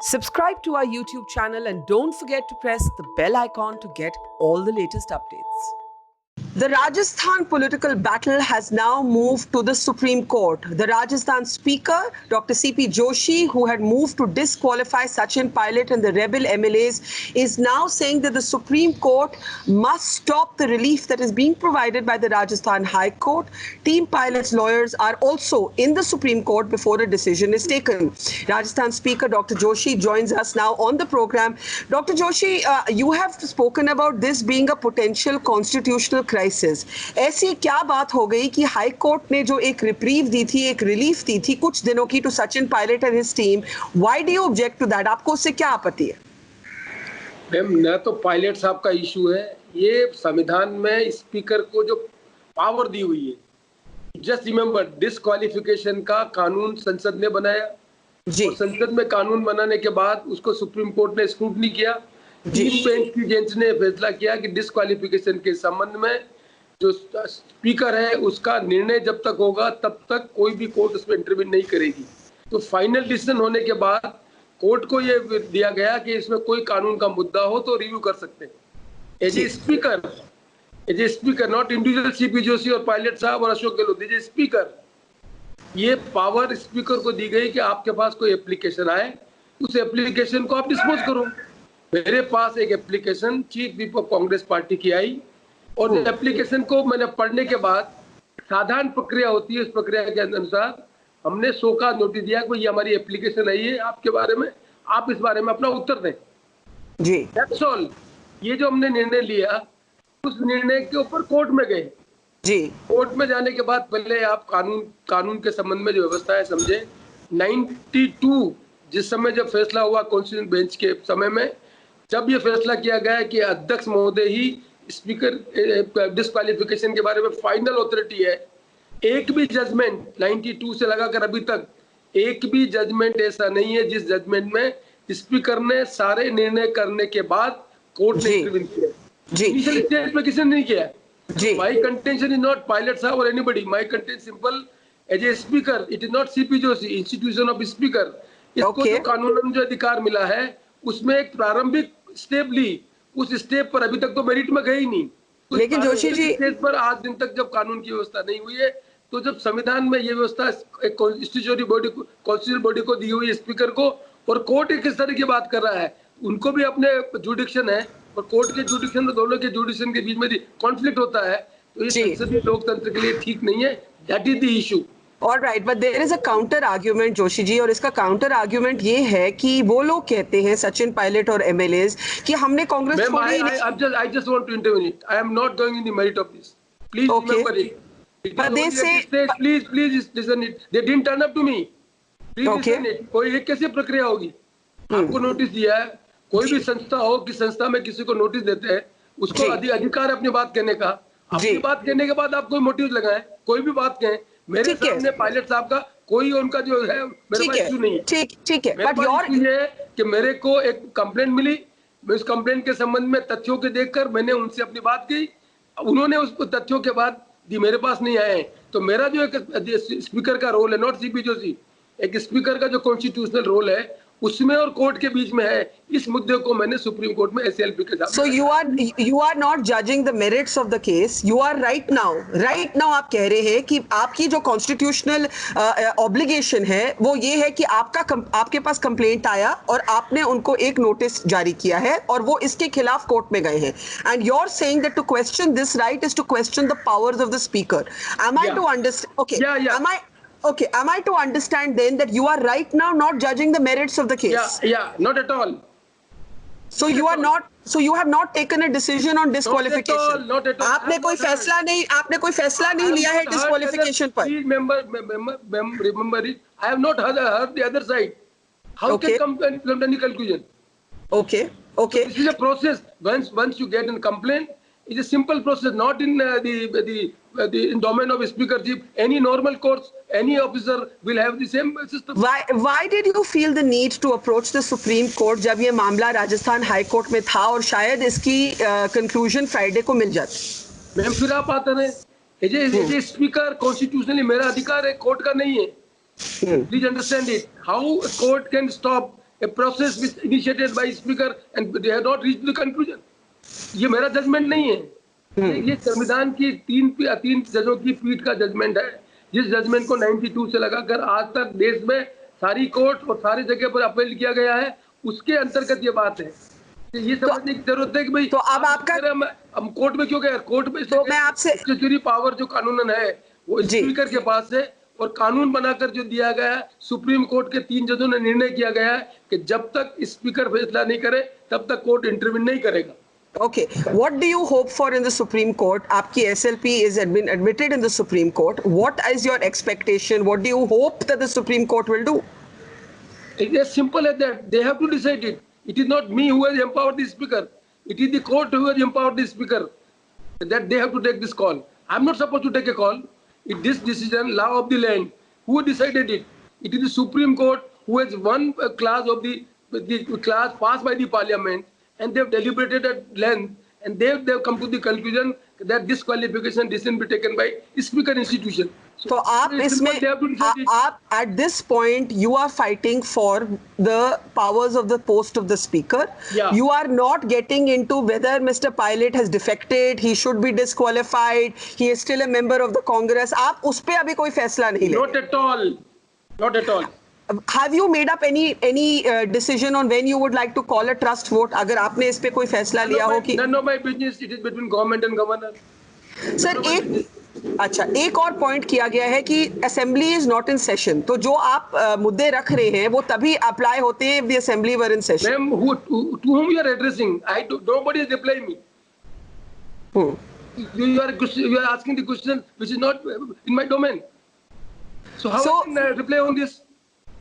Subscribe to our YouTube channel and don't forget to press the bell icon to get all the latest updates. The Rajasthan political battle has now moved to the Supreme Court. The Rajasthan Speaker, Dr. C.P. Joshi, who had moved to disqualify Sachin Pilot and the rebel MLAs, is now saying that the Supreme Court must stop the relief that is being provided by the Rajasthan High Court. Team Pilot's lawyers are also in the Supreme Court before a decision is taken. Rajasthan Speaker Dr. Joshi joins us now on the program. Dr. Joshi, you have spoken about this being a potential constitutional crisis. ऐसी क्या बात हो गई कि high court ने जो एक reprieve दी थी, एक रिलीफ दी थी कुछ दिनों की to Sachin Pilot and his team, why do you object to that? आपको उससे क्या आपत्ति है? मैम, न तो पायलट साहब का इशू है, ये संविधान में स्पीकर को जो पावर दी हुई है, जस्ट रिमेम्बर डिस्क्वालिफिकेशन का कानून संसद ने बनाया जी। और संसद में कानून बनाने के बाद उसको सुप्रीम कोर्ट ने स्क्रूटनी किया। तीन बेंच की बेंच ने फैसला किया कि डिस्क्वालिफिकेशन के संबंध में जो स्पीकर है उसका निर्णय जब तक होगा तब तक कोई भी कोर्ट उसमें इंटरवीन नहीं करेगी। तो फाइनल डिसीजन होने के बाद कोर्ट को ये दिया गया कि इसमें कोई कानून का मुद्दा हो तो रिव्यू कर सकते हैं। As a speaker not individual CP Joshi और पायलट साहब और Ashok Gehlot, as a speaker ये पावर स्पीकर को दी गई कि आपके पास कोई एप्लीकेशन आए, उस एप्लीकेशन को आप डिस्पोज करो। मेरे पास एक application chief whip of Congress party की आई और एप्लीकेशन को मैंने पढ़ने के बाद साधारण प्रक्रिया होती है, उस प्रक्रिया के अनुसार हमने 100 का नोटिस दिया कि ये हमारी एप्लीकेशन आई है आपके बारे में, आप इस बारे में अपना उत्तर दें जी। That's all. ये जो हमने निर्णय लिया उस निर्णय के ऊपर कोर्ट में गए जी। कोर्ट में जाने के बाद पहले आप कानून के संबंध में जो व्यवस्था है समझे। 92 जिस समय जब फैसला हुआ कॉन्स्टिट्यूशन बेंच के समय में, जब ये फैसला किया गया कि अध्यक्ष महोदय ही स्पीकर डिस्क्वालिफिकेशन के बारे में फाइनल अथॉरिटी है, एक भी जजमेंट 92 से लगाकर अभी तक एक भी जजमेंट ऐसा नहीं है जिस जजमेंट में स्पीकर ने सारे निर्णय करने के बाद कोर्ट ने इंटरवीन किया जी। इनिशियल स्टेज पे किसी ने नहीं किया जी। My contention is not Pilot साहब और anybody, my contention simple, as a speaker it is not CP Joshi, institution of speaker. इसको जो कानून में जो अधिकार मिला है उसमें एक प्रारंभिक स्टेप ली, उस स्टेप पर अभी तक तो मेरिट में गए ही नहीं। लेकिन जोशी जी स्टेज पर आज दिन तक जब कानून की व्यवस्था नहीं हुई है, तो जब संविधान में ये व्यवस्था एक कॉन्स्टिट्यूशनल बॉडी को दी हुई है स्पीकर को, और कोर्ट एक इस तरह की बात कर रहा है, उनको भी अपने जुडिक्शन है और कोर्ट के जुडिक्शन और दोनों के जुडिक्शन के बीच में कॉन्फ्लिक्ट होता है, तो ये संसदीय लोकतंत्र के लिए ठीक नहीं है। That is the issue. All right, but there is a counter argument, Joshi ji, और इसका काउंटर आर्ग्यूमेंट ये है कि वो लोग कहते हैं सचिन पायलट और एमएलएज कि हमने कांग्रेस छोड़ी ही नहीं। I just want to intervene it. I am not going in the merit of this. Please remember it. But they say, please listen it. They didn't turn up to me. Please listen it. कोई एक कैसी प्रक्रिया होगी? आपको notice दिया है, कोई भी संस्था हो कि संस्था में किसी को नोटिस देते हैं, उसको अधिकार है अपनी बात कहने का। अपनी बात कहने के बाद आप कोई मोटिव लगाएं, कोई भी बात कहें। मेरे सामने पायलट साहब का कोई उनका जो है मेरे पास इशू नहीं है। ठीक है। बट ये है कि मेरे को एक कंप्लेंट मिली, मैं उस कंप्लेंट के संबंध में तथ्यों के देखकर मैंने उनसे अपनी बात की, उन्होंने उसको तथ्यों के बाद मेरे पास नहीं आए। तो मेरा जो एक स्पीकर का रोल है, नॉट सीपी जोशी, एक स्पीकर का जो कॉन्स्टिट्यूशनल रोल है उसमें और कोर्ट के बीच में है, इस मुद्दे को मैंने सुप्रीम कोर्ट में एसएलपी के साथ। So you are not judging the merits of the case. You are right now आप कह रहे हैं कि आपकी जो कॉन्स्टिट्यूशनल ऑब्लिगेशन है वो ये है कि आपके पास कंप्लेंट आया और आपने उनको एक नोटिस जारी किया है और वो इसके खिलाफ कोर्ट में गए हैं, and you're saying that to question this right is to question the powers of the speaker. Am I to understand? Okay. Am I to understand then that you are right now not judging the merits of the case? Yeah, not at all. So you have not taken a decision on disqualification. Not at all. आपने कोई फैसला नहीं लिया है disqualification पर. Please remember it. I have not heard the other side. How can come to any conclusion? Okay. This is a process. Once you get a complaint, it's a simple process, not in the domain of speakership. Any normal courts, any officer will have the same system. Why did you feel the need to approach the Supreme Court जब ये मामला Rajasthan high court में था और शायद इसकी conclusion Friday को मिल जाती? मैम, फिर आप आते हैं, एज ए स्पीकर कॉन्स्टिट्यूशनली मेरा अधिकार है, कोर्ट का नहीं है। Please understand it. How a court can stop a process which initiated by speaker and they have not reached the conclusion. ये मेरा जजमेंट नहीं है, ये संविधान की तीन जजों की पीठ का जजमेंट है, जिस जजमेंट को 92 से लगाकर आज तक देश में सारी कोर्ट और सारी जगह पर अपील किया गया है, उसके अंतर्गत ये बात है। ये समझने की जरूरत है कि भाई तो अब आपका हम कोर्ट में क्यों गए? कोर्ट में तो मैं आपसे स्टैट्यूटरी पावर जो कानूनन है वो स्पीकर के पास है, और कानून बनाकर जो दिया गया है, सुप्रीम कोर्ट के 3 जजों ने निर्णय किया गया है कि जब तक स्पीकर फैसला नहीं करे तब तक कोर्ट इंटरवीन नहीं करेगा। Okay, what do you hope for in the Supreme Court? आपकी SLP is been admitted in the Supreme Court. What is your expectation? What do you hope that the Supreme Court will do? It is as simple as that. They have to decide it. It is not me who has empowered the speaker. It is the court who has empowered the speaker. That they have to take this call. I'm not supposed to take a call. It this decision, law of the land, who decided it? It is the Supreme Court who has one clause of the clause passed by the Parliament, and they have deliberated at length, and they have come to the conclusion that this qualification decision be taken by Speaker institution. So आप इसमें आप at this point you are fighting for the powers of the post of the speaker. Yeah. You are not getting into whether Mr. Pilot has defected, he should be disqualified, he is still a member of the Congress. आप उस पे अभी कोई फैसला नहीं ले। Not at all. Not at all. Have you made up any decision on when you would like to call a trust vote? अगर आपने इस पे कोई फैसला लिया हो कि none of my business, it is between government and governor. Sir एक और पॉइंट किया गया है कि assembly is not in session, तो जो आप मुद्दे रख रहे हैं वो तभी अप्लाई होते हैं if the assembly were in session. Ma'am, to whom you are addressing? Nobody is replying me. You are asking the question which is not in my domain. So how I can reply on this?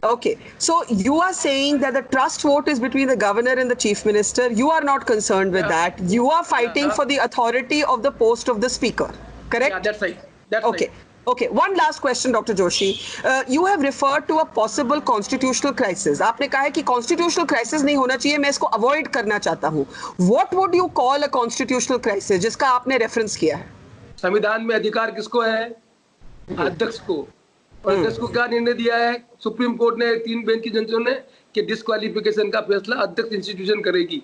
Okay, so you are saying that the trust vote is between the governor and the chief minister. You are not concerned with that. You are fighting for the authority of the post of the speaker. Correct? Yeah, that's right. That's okay. right. Okay, one last question, Dr. Joshi. You have referred to a possible constitutional crisis. आपने कहा है कि constitutional crisis नहीं होना चाहिए, मैं इसको avoid करना चाहता हूँ. What would you call a constitutional crisis जिसका आपने reference किया है? संविधान में अधिकार किसको है? अध्यक्ष को। और अध्यक्ष को क्या निर्णय दिया है? सुप्रीम कोर्ट ने 3 बेंच की जजों ने कि डिस्क्वालिफिकेशन का फैसला अध्यक्ष इंस्टीट्यूशन करेगी,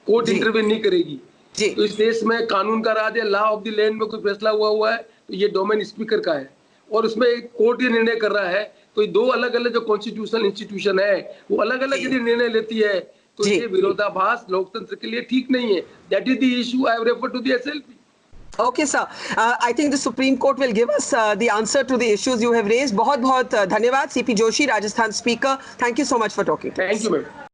कोर्ट इंटरवेन नहीं करेगी। तो इस देश में कानून का राज है, लॉ ऑफ द लैंड में कोई फैसला हुआ है तो ये डोमेन स्पीकर का है, और उसमें कोर्ट ये निर्णय कर रहा है। तो दो अलग अलग जो कॉन्स्टिट्यूशनल इंस्टीट्यूशन है वो अलग अलग यदि निर्णय लेती है तो ये विरोधाभास लोकतंत्र के लिए ठीक नहीं है। That is the issue I have referred to the SLP. Okay, sir. I think the Supreme Court will give us the answer to the issues you have raised. बहुत बहुत धन्यवाद CP Joshi, Rajasthan Speaker. Thank you so much for talking. Thank you, ma'am.